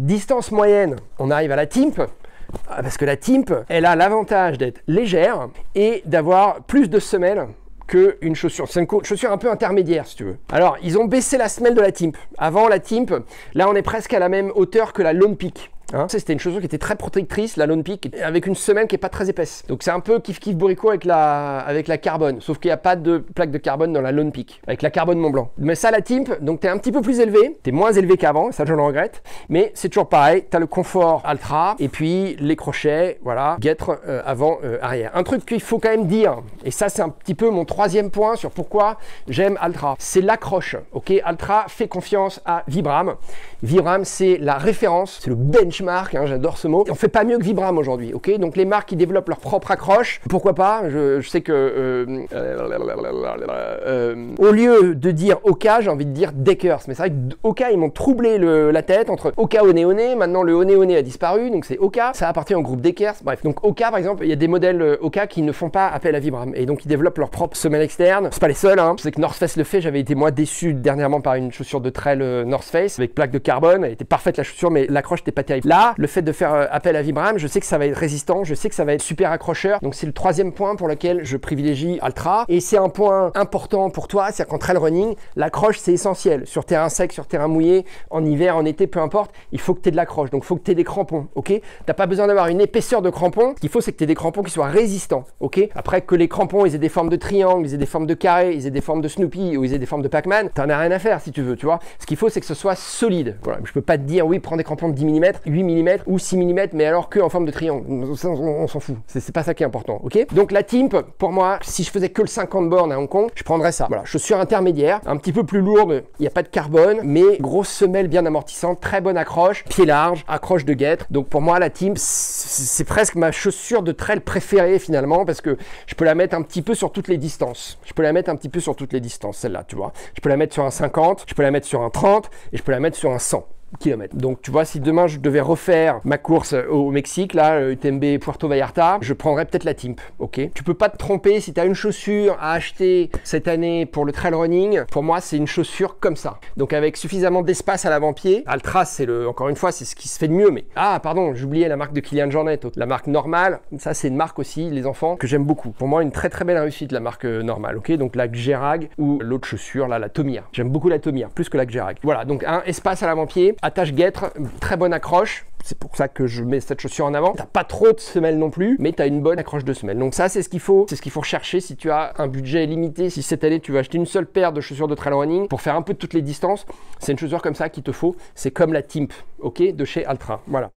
Distance moyenne, on arrive à la Timp. Parce que la Timp, elle a l'avantage d'être légère et d'avoir plus de semelles qu'une chaussure. C'est une chaussure un peu intermédiaire, si tu veux. Alors, ils ont baissé la semelle de la Timp. Avant, la Timp, là, on est presque à la même hauteur que la Lone Peak. Hein, c'était une chaussure qui était très protectrice, la Lone Peak, avec une semelle qui est pas très épaisse. Donc c'est un peu kiff bourricot avec la carbone, sauf qu'il n'y a pas de plaque de carbone dans la Lone Peak, avec la carbone Mont Blanc. Mais ça, la Timp, donc tu es un petit peu plus élevé, tu es moins élevé qu'avant, ça je le regrette, mais c'est toujours pareil, tu as le confort Altra, et puis les crochets, voilà, guêtre avant, arrière. Un truc qu'il faut quand même dire, et ça c'est un petit peu mon troisième point sur pourquoi j'aime Altra, c'est l'accroche, ok. Altra fait confiance à Vibram. Vibram, c'est la référence, c'est le benchmark. Hein, j'adore ce mot. On fait pas mieux que Vibram aujourd'hui, ok. Donc les marques qui développent leur propre accroche, pourquoi pas. Je sais que au lieu de dire Oka, j'ai envie de dire Deckers. Mais c'est vrai que Oka, ils m'ont troublé la tête entre Oka One. Maintenant le One a disparu, donc c'est Oka. Ça appartient au groupe Deckers. Bref, donc Oka par exemple, il y a des modèles Oka qui ne font pas appel à Vibram et donc ils développent leur propre semelle externe. C'est pas les seuls. Hein. Je sais que North Face le fait. J'avais été moi déçu dernièrement par une chaussure de trail North Face avec plaque de carbone. Elle était parfaite la chaussure, mais l'accroche n'était pas terrible. Là, le fait de faire appel à Vibram, je sais que ça va être résistant, je sais que ça va être super accrocheur. Donc c'est le troisième point pour lequel je privilégie Altra. Et c'est un point important pour toi, c'est-à-dire qu'en trail running, l'accroche c'est essentiel. Sur terrain sec, sur terrain mouillé, en hiver, en été, peu importe, il faut que tu aies de l'accroche. Donc il faut que tu aies des crampons, ok. T'as pas besoin d'avoir une épaisseur de crampons. Ce qu'il faut, c'est que tu aies des crampons qui soient résistants, ok. Après que les crampons, ils aient des formes de triangle, ils aient des formes de carré, ils aient des formes de Snoopy ou ils aient des formes de Pac-Man, t'en as rien à faire si tu veux, tu vois. Ce qu'il faut, c'est que ce soit solide. Voilà. Je peux pas te dire, oui, prends des crampons de 10 mm, 8 mm ou 6 mm, mais alors que en forme de triangle. On s'en fout. C'est pas ça qui est important, ok. Donc la Timp, pour moi, si je faisais que le 50 bornes à Hong Kong, je prendrais ça. Voilà, chaussure intermédiaire, un petit peu plus lourde, il n'y a pas de carbone, mais grosse semelle bien amortissante, très bonne accroche, pied large, accroche de guêtre. Donc pour moi, la Timp, c'est presque ma chaussure de trail préférée finalement, parce que je peux la mettre un petit peu sur toutes les distances. Je peux la mettre un petit peu sur toutes les distances, celle-là, tu vois. Je peux la mettre sur un 50, je peux la mettre sur un 30 et je peux la mettre sur un 100 km. Donc tu vois, si demain je devais refaire ma course au Mexique, là, UTMB Puerto Vallarta, je prendrais peut-être la Timp, ok. Tu peux pas te tromper, si tu as une chaussure à acheter cette année pour le trail running, pour moi c'est une chaussure comme ça. Donc avec suffisamment d'espace à l'avant-pied. Altra, c'est encore une fois, c'est ce qui se fait de mieux, mais ah pardon, j'oubliais la marque de Kilian Jornet, la marque normale, ça c'est une marque aussi, les enfants, que j'aime beaucoup. Pour moi, une très très belle réussite, la marque normale, ok. Donc la Xerag ou l'autre chaussure, là, la Tomir. J'aime beaucoup la Tomir, plus que la Xerag. Voilà, donc un espace à l'avant-pied, attache guêtre, très bonne accroche. C'est pour ça que je mets cette chaussure en avant. T'as pas trop de semelles non plus, mais t'as une bonne accroche de semelle. Donc ça, c'est ce qu'il faut. C'est ce qu'il faut rechercher si tu as un budget limité. Si cette année, tu veux acheter une seule paire de chaussures de trail running pour faire un peu de toutes les distances, c'est une chaussure comme ça qu'il te faut. C'est comme la Timp, ok, de chez Altra. Voilà.